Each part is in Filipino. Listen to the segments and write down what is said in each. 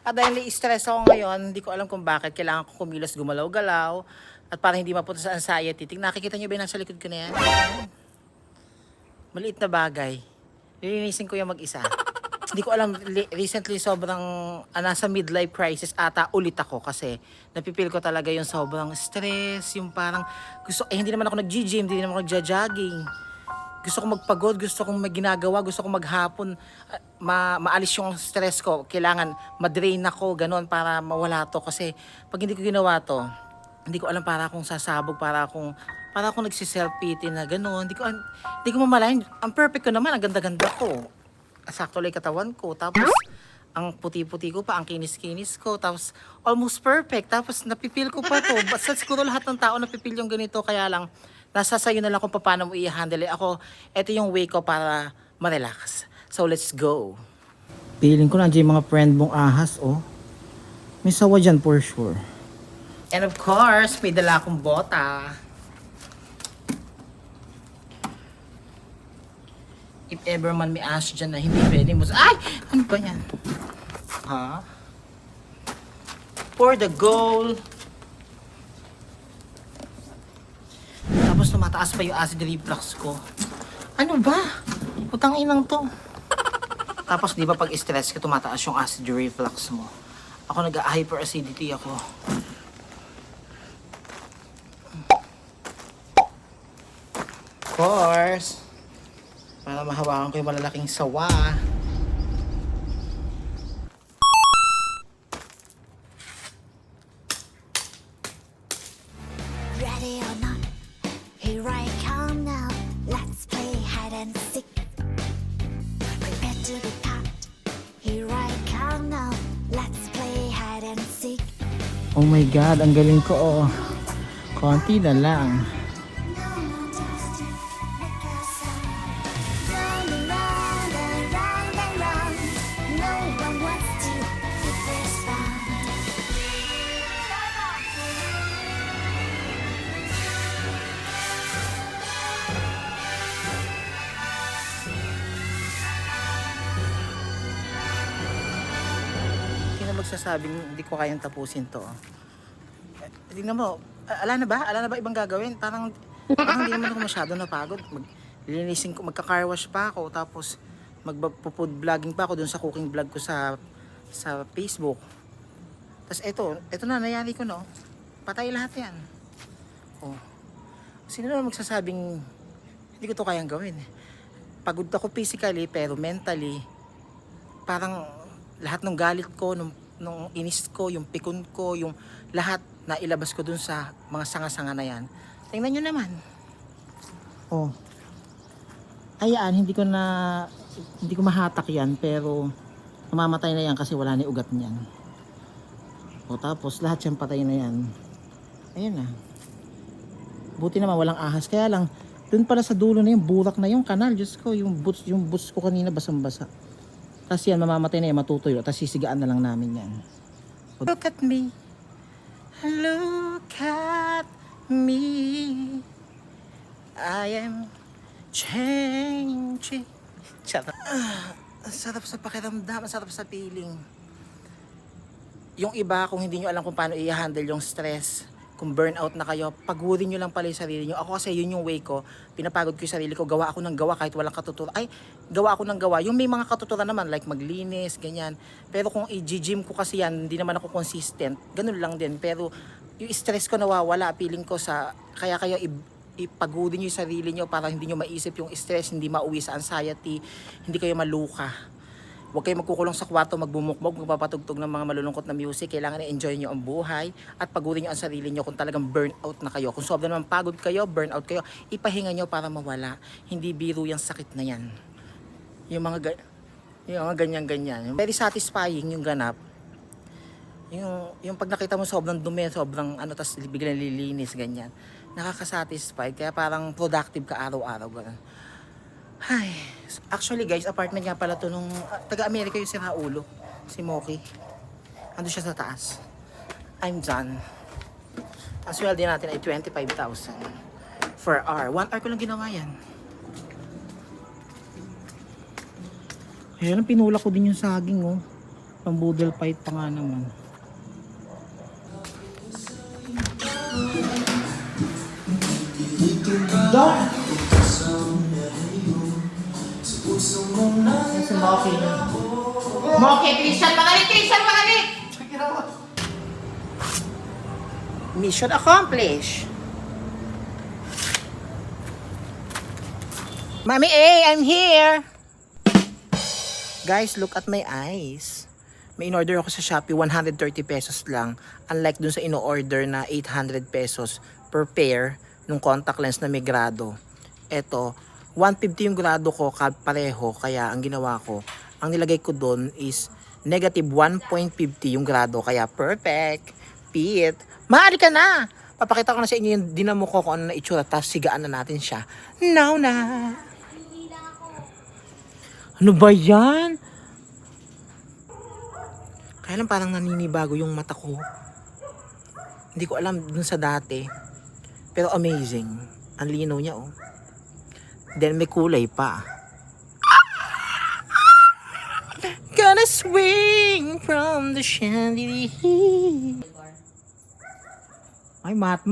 At dahil stress ako ngayon, hindi ko alam kung bakit kailangan ko kumilos, gumalaw-galaw. At para hindi mapunta sa anxiety. Nakikita niyo ba yung nasa likod ko na yan? Maliit na bagay. Lilinisin ko yung mag-isa. Hindi ko alam, recently sobrang nasa midlife crisis ata ulit ako kasi napipil ko talaga yung sobrang stress, yung parang hindi naman ako nag-gym, hindi naman ako nagja-jogging. Gusto kong magpagod, gusto kong ginagawa, gusto kong maghapon, maalis yung stress ko. Kailangan madrain ako, ganun, para mawala to. Kasi pag hindi ko ginawa to, hindi ko alam, para akong sasabog, para akong nagsiself-pity na gano'n. Hindi ko mamalayan. Ang perfect ko naman, ang ganda-ganda ko. Sakto lang katawan ko. Tapos, ang puti-puti ko pa, ang kinis-kinis ko. Tapos, almost perfect. Tapos, napipil ko pa to. Basta siguro lahat ng tao napipil yung ganito. Kaya lang, nasa sayo na lang kung paano mo i-handle. Ako, ito yung way ko para ma-relax. So, let's go. Piling ko nandiyan yung mga friend mong ahas, oh. May sawa dyan for sure. And of course, may dala akong bota. If ever man may ask dyan na hindi pwede mo... Ay! Ano ba yan? Ha? For the goal. Tapos tumataas pa yung acid reflux ko. Ano ba? Putang inang to. Tapos di ba pag stress ka, tumataas yung acid reflux mo. Ako nag-hyperacidity ako. Of course. Para mahawakan ko yung malalaking sawa. Ready or not, here I come now. Let's play hide and seek. Prepare to be caught. Here I come now. Let's play hide and seek. Oh my God, ang galing ko, oh. Konti na lang. Magsasabing hindi ko kayang tapusin to. Tingnan mo, ala na ba? Ala na ba ibang gagawin? Parang hindi naman ako masyado napagod. Lilinisin ko, magka-car wash pa ako, tapos magpo-food vlogging pa ako dun sa cooking vlog ko sa Facebook. Tapos ito na, nayari ko, no? Patay lahat yan. Oh. Sino naman magsasabing hindi ko to kayang gawin? Pagod ako physically, pero mentally, parang lahat ng galit ko, nung inis ko, yung pikon ko, yung lahat na ilabas ko dun sa mga sanga-sanga na yan. Tingnan nyo naman. Oh. Ayan, hindi ko mahatak yan, pero mamamatay na yan kasi wala na ugat niyan. O tapos lahat yan patay na yan. Ayan na. Buti naman walang ahas. Kaya lang, dun pala sa dulo na yung burak na yung kanal. Diyos ko, yung boots ko kanina basang-basa. Tapos yan, mamamatay na yan, matutuyo. Tapos sisigaan na lang namin yan. Look at me. Look at me. I am changing. Charot. Ang sarap sa pakiramdam, ang sarap sa feeling. Yung iba, kung hindi nyo alam kung paano i-handle yung stress, kung burnout na kayo, pagurin nyo lang pala yung sarili nyo. Ako kasi yun yung way ko, pinapagod ko yung sarili ko, gawa ako ng gawa kahit walang katuturan. Gawa ako ng gawa. Yung may mga katuturan naman, like maglinis, ganyan. Pero kung i-gym ko kasi yan, hindi naman ako consistent, ganun lang din. Pero yung stress ko nawawala, feeling ko kaya kayo ipagurin nyo yung sarili nyo para hindi nyo maisip yung stress, hindi mauwi sa anxiety, hindi kayo maluka. Huwag kayo magkukulong sa kwarto, magbumukmok, magpapatugtog ng mga malulungkot na music. Kailangan i-enjoy nyo ang buhay at pagurin nyo ang sarili nyo kung talagang burnout na kayo. Kung sobrang naman pagod kayo, burnout kayo, ipahinga nyo para mawala. Hindi biro yung sakit na yan. Yung mga ganyan-ganyan. Very satisfying yung ganap. Yung pag nakita mo sobrang dumi, sobrang tas biglang lilinis, ganyan. Nakakasatisfy, kaya parang productive ka araw-araw. Ganun. Ay, actually guys, apartment nga pala to nung taga-Amerika yung si Raulo, si Moki. Ando siya sa taas. I'm done. Ang sweldo natin ay 25,000 for hour. 1 hour ko lang ginawa yan. Ayan, pinula ko din yung saging, oh. Pang boodle fight pa nga naman. Dok! Yan si Moki. Moki, Christian, magalit! Christian, magalit! Mission accomplished. Mommy A, I'm here! Guys, look at my eyes. May in-order ako sa Shopee, 130 pesos lang. Unlike dun sa ino-order na 800 pesos per pair nung contact lens na may grado. Eto, 150 yung grado ko, pareho. Kaya ang ginawa ko, ang nilagay ko dun is negative 1.50 yung grado. Kaya perfect. Pit. Maaari ka na! Papakita ko na sa inyo yung dinamo ko kung ano na itsura. Tapos sigaan na natin siya. Now na! Ano ba yan? Kaya lang parang naninibago yung mata ko. Hindi ko alam dun sa dati. Pero amazing. Ang linaw niya, oh. Then may kulay pa. Gonna swing from the chandelier. Ay, mat.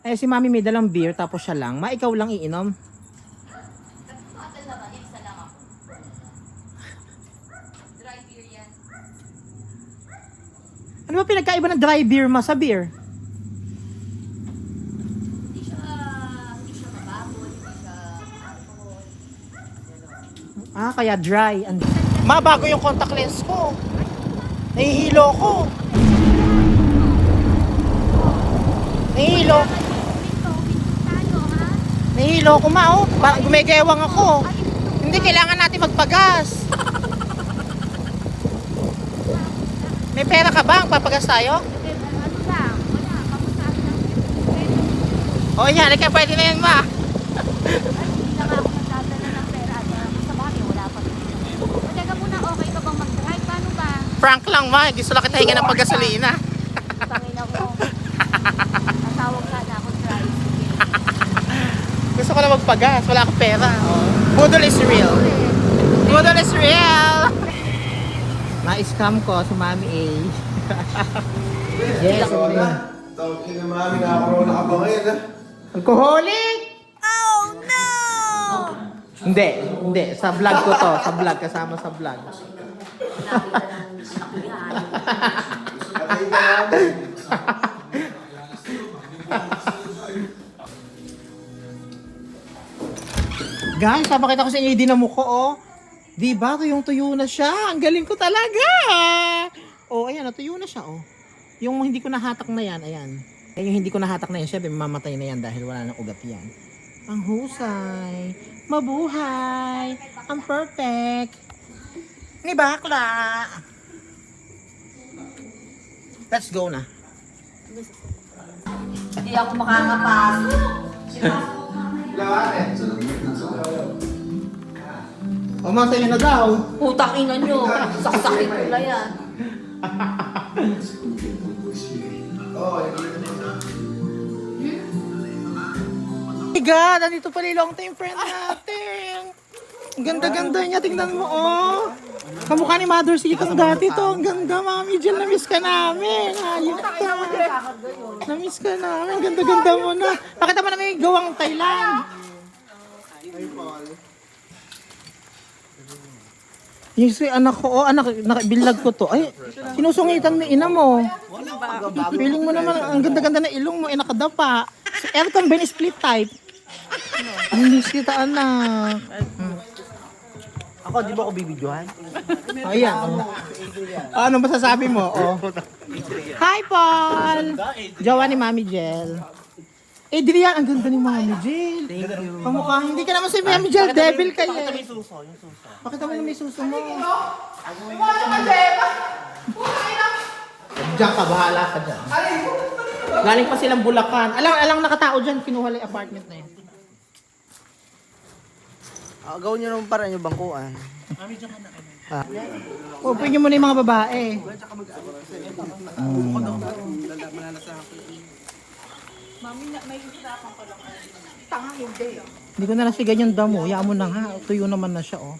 Eh, si Mami may dalang beer tapos siya lang. Ikaw lang iinom. Ano ba pinagkaiba ng dry beer sa beer? Hindi siya mababoy, hindi siya alcohol. Ah, kaya dry. Mabago yung contact lens ko. Nahihilo ko. Nahihilo. Nahihilo ko oh. Parang gumegewang ako. Hindi, kailangan natin magpagas. May pera ka ba? Papagas tayo? Ano lang, wala, kamusabi lang. O yan, pwede na yan ma. Ay, hindi na nga ako nagdadala ng pera. Sa bagay, wala pa rin. Teka muna, okay ka bang mag-drive? Paano ba? Prank lang ma, gusto lang kita hinga ng paggasolina. Pangina ko. Natawag sana ako drive. Gusto ko na magpagas, wala akong pera. Budol is real. Budol is real. Ma-scam ko si Mami A. Yes, Tawag ka na mami, nakakorona ka ba ngayon ha? alcoholic! Oh no! Hindi. Sa vlog ko to. Sa vlog, kasama sa vlog. Patay ka namin. Guys, papakita ko sa inyo yung dinamo ko, oh. Diba? Tuyo na siya. Ang galing ko talaga. Oh, ayan, tuyo na siya, oh. Yung hindi ko nahatak na yan, ayan. Yung hindi ko nahatak na yan, syempre mamamatay na yan dahil wala nang ugat yan. Ang husay. Mabuhay. Ang perfect. Ni bakla. Let's go na. Hindi ako makakapasok. Umasaya na daw. Putang ina nyo. Saksakin ko na yan. My God, nandito pala yung long time friend natin. Ang ganda-ganda niya, tingnan mo, oh. Kamukha ni Mother Sitang dati to. Ang ganda, Mami Jill, na-miss ka namin. Ayun ka. Na-miss ka namin. Ang ganda-ganda mo na. Pakita mo na may gawang Thailand. Yung si anak ko, nakabilag ko to. Ay, sinusungitan ni ina mo. Feeling mo naman, ang ganda-ganda na ilong mo, nakadapa. Aircon ba yung split type? Hindi kita, anak. Ako, di ba ako bibidyohan? Ayan. Oh. Ano masasabi mo? Oh. Hi, Paul! Jowa ni Mami Jel. Adrian, ang ganda ni Mami Jel. Thank you. Kamukha, hindi ka naman si Mami Jel, devil ka Pakita mo eh. yung suso, yung suso. Pakita mo na may suso mo. Diyan ka, bahala ka dyan. Galing pa silang Bulacan. Alang nakatao dyan, kinuha lang yung apartment na yan. Gawin nyo naman para yung bangkuan. Open nyo muna yung mga babae. Hindi ko na nasigan yung damo. Yaan mo na nga. Tuyo naman na siya, oh.